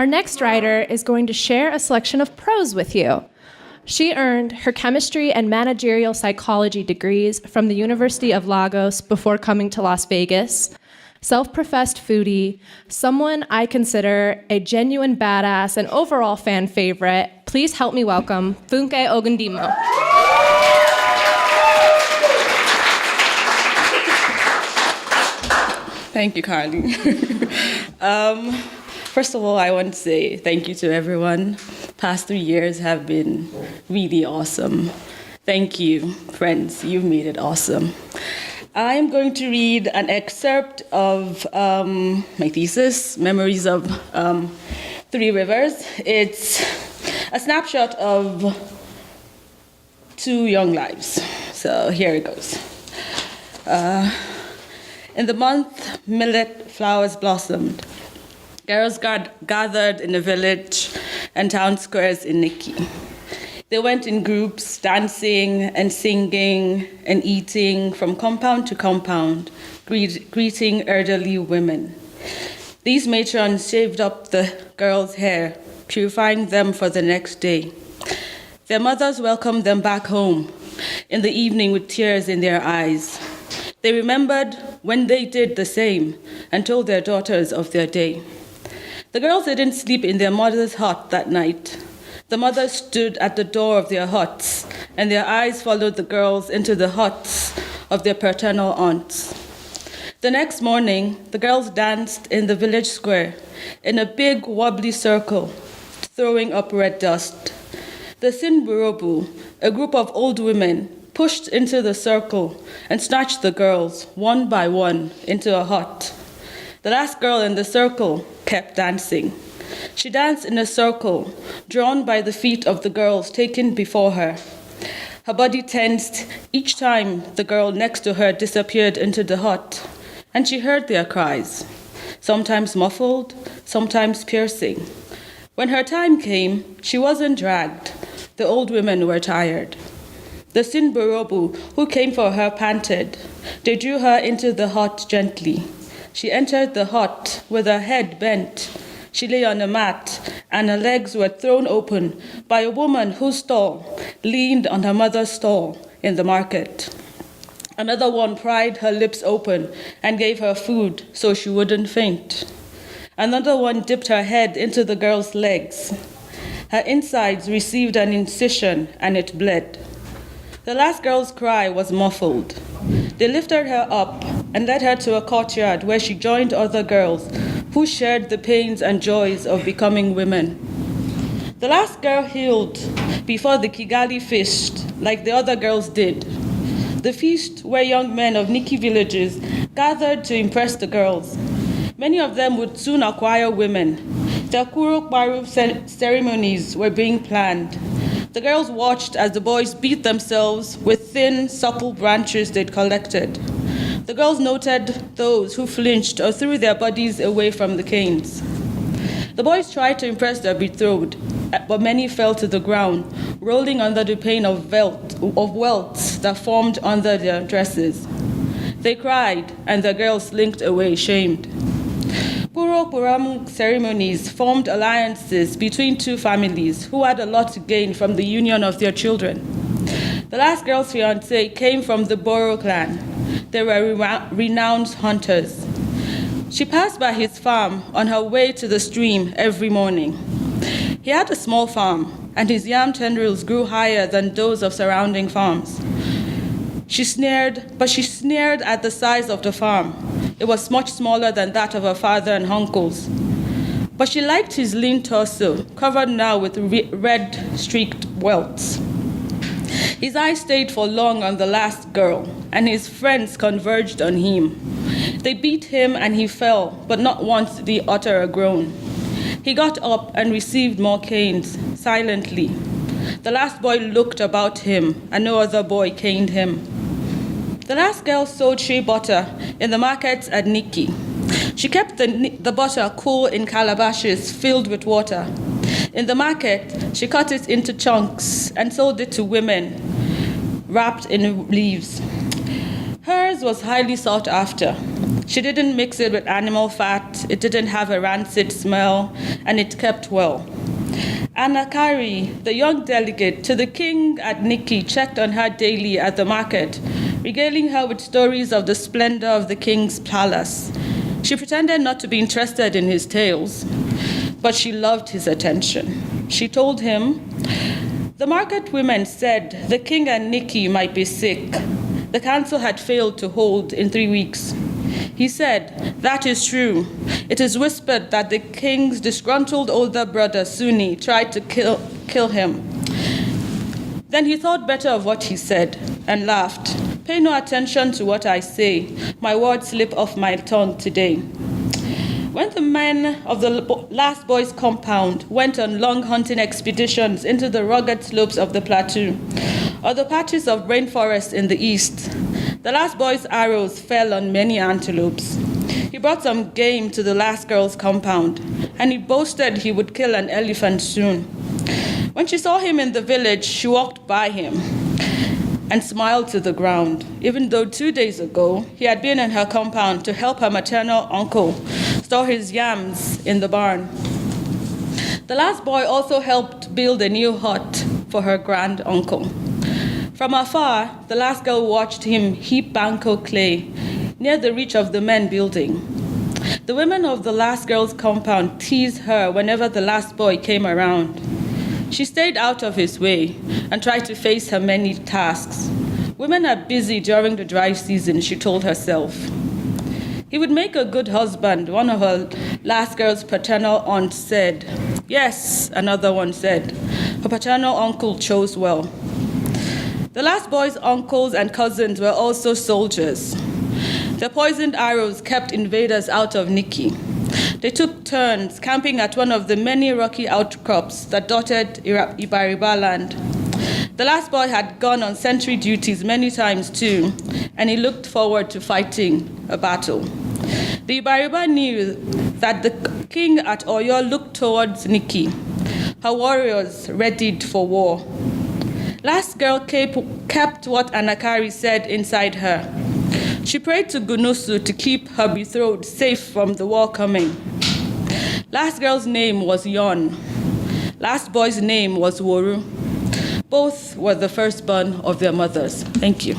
Our next writer is going to share a selection of prose with you. She earned her chemistry and managerial psychology degrees from the University of Lagos before coming to Las Vegas. Self-professed foodie, someone I consider a genuine badass and overall fan favorite. Please help me welcome Funke Ogundimu. Thank you, Carly. First of all, I want to say thank you to everyone. Past 3 years have been really awesome. Thank you, friends. You've made it awesome. I'm going to read an excerpt of my thesis, Memories of Three Rivers. It's a snapshot of 2 young lives. So here it goes. In the month millet flowers blossomed, girls gathered in the village and town squares in Nikki. They went in groups, dancing and singing and eating from compound to compound, greeting elderly women. These matrons shaved up the girls' hair, purifying them for the next day. Their mothers welcomed them back home in the evening with tears in their eyes. They remembered when they did the same and told their daughters of their day. The girls didn't sleep in their mother's hut that night. The mothers stood at the door of their huts, and their eyes followed the girls into the huts of their paternal aunts. The next morning, the girls danced in the village square in a big wobbly circle, throwing up red dust. The Sinburobu, a group of old women, pushed into the circle and snatched the girls, one by one, into a hut. The last girl in the circle kept dancing. She danced in a circle, drawn by the feet of the girls taken before her. Her body tensed each time the girl next to her disappeared into the hut, and she heard their cries, sometimes muffled, sometimes piercing. When her time came, she wasn't dragged. The old women were tired. The Sinburobu who came for her panted. They drew her into the hut gently. She entered the hut with her head bent. She lay on a mat, and her legs were thrown open by a woman whose stall leaned on her mother's stall in the market. Another one pried her lips open and gave her food so she wouldn't faint. Another one dipped her head into the girl's legs. Her insides received an incision, and it bled. The last girl's cry was muffled. They lifted her up and led her to a courtyard where she joined other girls who shared the pains and joys of becoming women. The last girl healed before the Kigali feast, like the other girls did. The feast where young men of Nikki villages gathered to impress the girls. Many of them would soon acquire women. The Kurukbaru ceremonies were being planned. The girls watched as the boys beat themselves with thin, supple branches they'd collected. The girls noted those who flinched or threw their bodies away from the canes. The boys tried to impress their betrothed, but many fell to the ground, rolling under the pain of welts that formed under their dresses. They cried, and the girls slinked away, shamed. Puro ceremonies formed alliances between 2 families who had a lot to gain from the union of their children. The last girl's fiancé came from the Boro clan. They were renowned hunters. She passed by his farm on her way to the stream every morning. He had a small farm, and his yam tendrils grew higher than those of surrounding farms. She sneered at the size of the farm. It was much smaller than that of her father and uncles. But she liked his lean torso, covered now with red-streaked welts. His eyes stayed for long on the last girl, and his friends converged on him. They beat him and he fell, but not once did he utter a groan. He got up and received more canes, silently. The last boy looked about him, and no other boy caned him. The last girl sold shea butter in the markets at Nikki. She kept the butter cool in calabashes filled with water. In the market, she cut it into chunks and sold it to women, wrapped in leaves. Hers was highly sought after. She didn't mix it with animal fat, it didn't have a rancid smell, and it kept well. Anakari, the young delegate to the king at Nikki, checked on her daily at the market, regaling her with stories of the splendor of the king's palace. She pretended not to be interested in his tales, but she loved his attention. She told him, "The market women said the king and Nikki might be sick. The council had failed to hold in 3 weeks." He said, "That is true. It is whispered that the king's disgruntled older brother, Suni, tried to kill him." Then he thought better of what he said and laughed. "Pay no attention to what I say. My words slip off my tongue today." When the men of the last boy's compound went on long hunting expeditions into the rugged slopes of the plateau or the patches of rainforest in the east, the last boy's arrows fell on many antelopes. He brought some game to the last girl's compound, and he boasted he would kill an elephant soon. When she saw him in the village, she walked by him and smiled to the ground, even though 2 days ago he had been in her compound to help her maternal uncle store his yams in the barn. The last boy also helped build a new hut for her grand uncle. From afar, the last girl watched him heap banco clay near the reach of the men building. The women of the last girl's compound teased her whenever the last boy came around. She stayed out of his way and tried to face her many tasks. Women are busy during the dry season, she told herself. He would make a good husband, one of her last girl's paternal aunts said. Yes, another one said. Her paternal uncle chose well. The last boy's uncles and cousins were also soldiers. Their poisoned arrows kept invaders out of Nikki. They took turns camping at one of the many rocky outcrops that dotted Ibariba land. The last boy had gone on sentry duties many times too, and he looked forward to fighting a battle. The Ibariba knew that the king at Oyo looked towards Nikki, her warriors readied for war. Last girl kept what Anakari said inside her. She prayed to Gunusu to keep her betrothed safe from the war coming. Last girl's name was Yon. Last boy's name was Woru. Both were the firstborn of their mothers. Thank you.